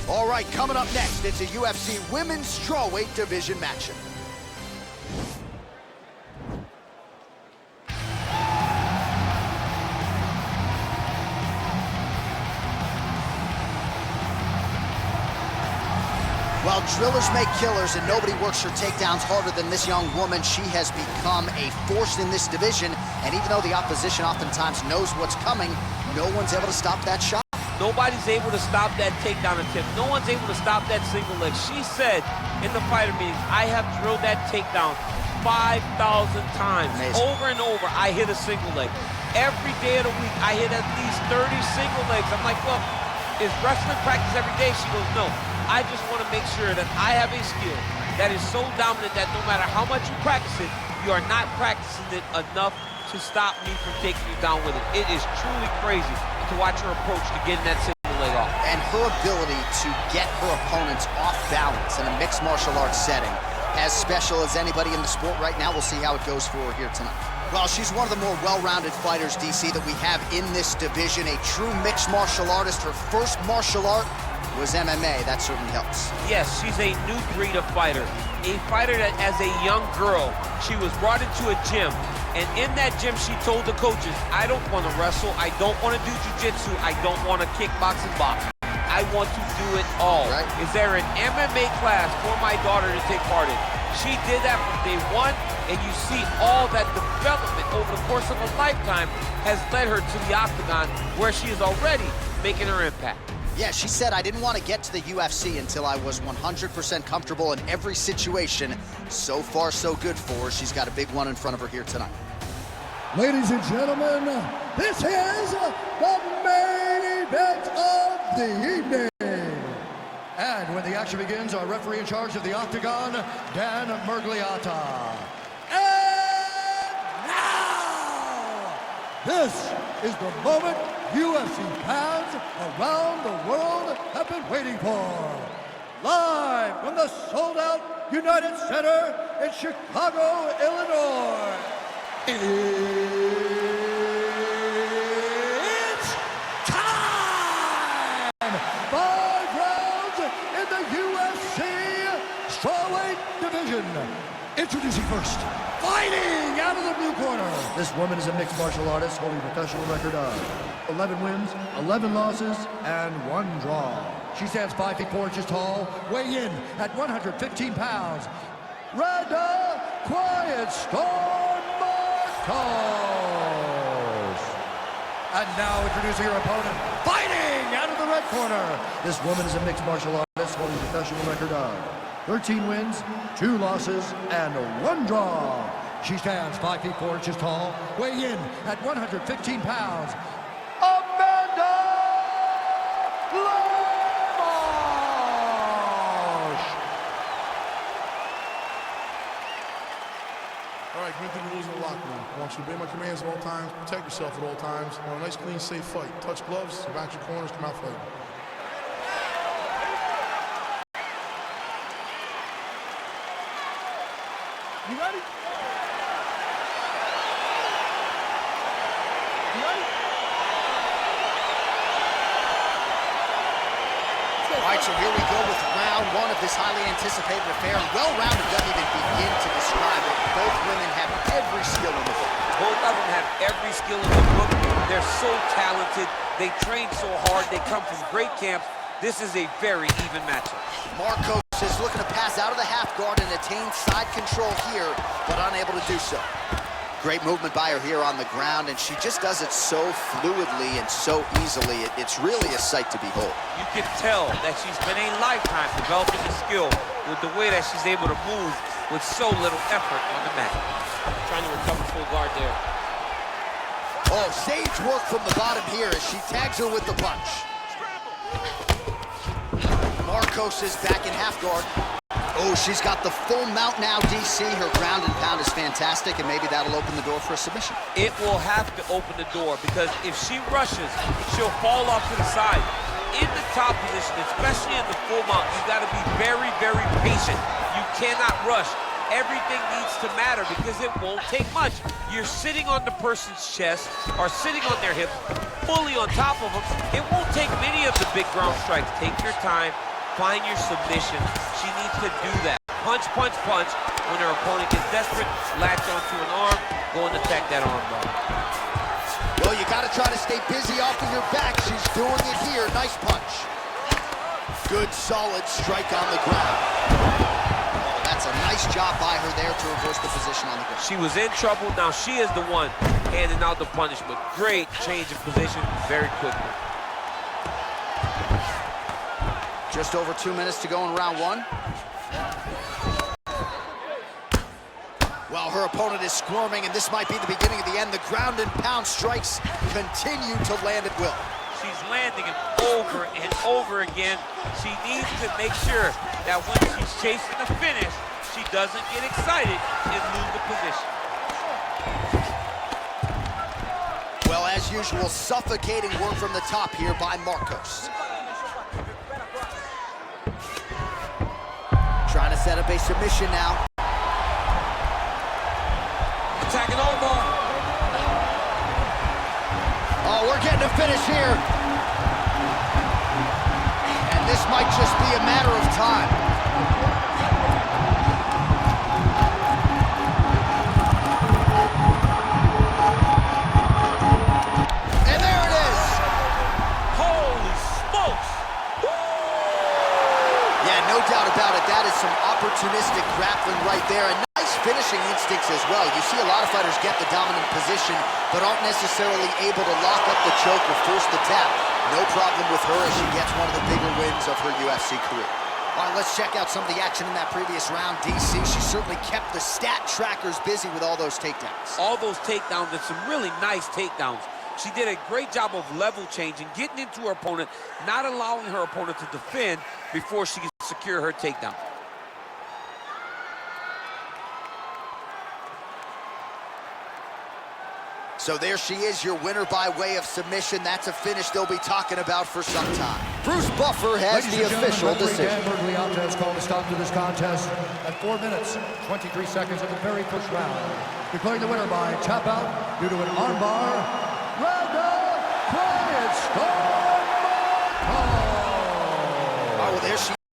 All right, coming up next, it's a UFC Women's Strawweight Division matchup. While drillers make killers and nobody works her takedowns harder than this young woman, she has become a force in this division. And even though the opposition oftentimes knows what's coming, no one's able to stop that shot. Nobody's able to stop that takedown attempt. No one's able to stop that single leg. She said in the fighter meetings, I have drilled that takedown 5,000 times. Amazing. Over and over, I hit a single leg. Every day of the week, I hit at least 30 single legs. I'm like, well, is wrestling practice every day? She goes, no. I just want to make sure that I have a skill that is so dominant that no matter how much you practice it, you are not practicing it enough to stop me from taking you down with it. It is truly crazy to watch her approach to getting that single leg off. And her ability to get her opponents off balance in a mixed martial arts setting, as special as anybody in the sport right now. We'll see how it goes for her here tonight. Well, she's one of the more well-rounded fighters, DC, that we have in this division. A true mixed martial artist. Her first martial art was MMA. That certainly helps. Yes, she's a new breed of fighter. A fighter that, as a young girl, she was brought into a gym. And in that gym, she told the coaches, I don't want to wrestle. I don't want to do jiu-jitsu. I don't want to kickbox and box. I want to do it all. Right. Is there an MMA class for my daughter to take part in? She did that from day one, and you see all that development over the course of a lifetime has led her to the octagon, where she is already making her impact. Yeah, she said, I didn't want to get to the UFC until I was 100% comfortable in every situation. So far, so good for her. She's got a big one in front of her here tonight. Ladies and gentlemen, this is the main event of the evening. And when the action begins, our referee in charge of the octagon, Dan Mergliata. And now, this is the moment UFC fans around the world have been waiting for. Live from the sold-out United Center in Chicago, Illinois. It's time! 5 rounds in the UFC Strawweight Division. Introducing first, fighting out of the blue corner. This woman is a mixed martial artist holding a professional record of 11 wins, 11 losses, and 1 draw. She stands 5 feet 4 inches tall, weighing in at 115 pounds. Randa Quiet Storm Markos. And now introducing her opponent, fighting out of the red corner. This woman is a mixed martial artist holding a professional record of 13 wins, 2 losses, and 1 draw. She stands 5 feet 4 inches tall, weighing in at 115 pounds. Amanda Lemos. All right, commit to the rules of the locker room. I want you to obey my commands at all times, protect yourself at all times. I want a nice, clean, safe fight. Touch gloves, back your corners, come out fighting. You ready? You ready? All right, so here we go with round 1 of this highly anticipated affair. Well-rounded doesn't even begin to describe it. Both women have every skill in the book. Both of them have every skill in the book. They're so talented. They train so hard. They come from great camps. This is a very even matchup. Markos is looking to pass out of the half guard and attain side control here, but unable to do so. Great movement by her here on the ground, and she just does it so fluidly and so easily. It's really a sight to behold. You can tell that she's been a lifetime developing the skill with the way that she's able to move with so little effort on the mat. Trying to recover full guard there. Oh, sage work from the bottom here as she tags her with the punch. Markos is back in half guard. Oh, she's got the full mount now, DC. Her ground and pound is fantastic, and maybe that'll open the door for a submission. It will have to open the door, because if she rushes, she'll fall off to the side. In the top position, especially in the full mount, you got to be very, very patient. You cannot rush. Everything needs to matter, because it won't take much. You're sitting on the person's chest or sitting on their hips, fully on top of them. It won't take many of the big ground strikes. Take your time, find your submission. She needs to do that. Punch, punch, punch. When her opponent gets desperate, latch onto an arm, go and attack that arm bar. Well, you got to try to stay busy off of your back. She's doing it here. Nice punch. Good, solid strike on the ground. Oh, that's a nice job by her there to reverse the position on the ground. She was in trouble. Now she is the one handing out the punishment. Great change of position very quickly. Just over 2 minutes to go in round one. Well, her opponent is squirming, and this might be the beginning of the end. The ground and pound strikes continue to land at will. She's landing it over and over again. She needs to make sure that when she's chasing the finish, she doesn't get excited and lose the position. Well, as usual, suffocating work from the top here by Markos. Trying to set up a submission now. Attacking over. Oh, we're getting a finish here. And this might just be a matter of time. And there it is. Holy smokes. Yeah, no doubt about it. That is some opportunistic grappling right there. And nice finishing instincts as well. You see a lot of fighters get the dominant position, but aren't necessarily able to lock up the choke or force the tap. No problem with her as she gets one of the bigger wins of her UFC career. All right, let's check out some of the action in that previous round. DC, she certainly kept the stat trackers busy with all those takedowns. All those takedowns and some really nice takedowns. She did a great job of level changing, getting into her opponent, not allowing her opponent to defend before she can secure her takedown. So there she is, your winner by way of submission. That's a finish they'll be talking about for some time. Bruce Buffer has the official decision. Dan has called a stop to this contest at 4 minutes, 23 seconds of the very first round. Declaring the winner by tap out due to an armbar, Randa. Oh, well, there she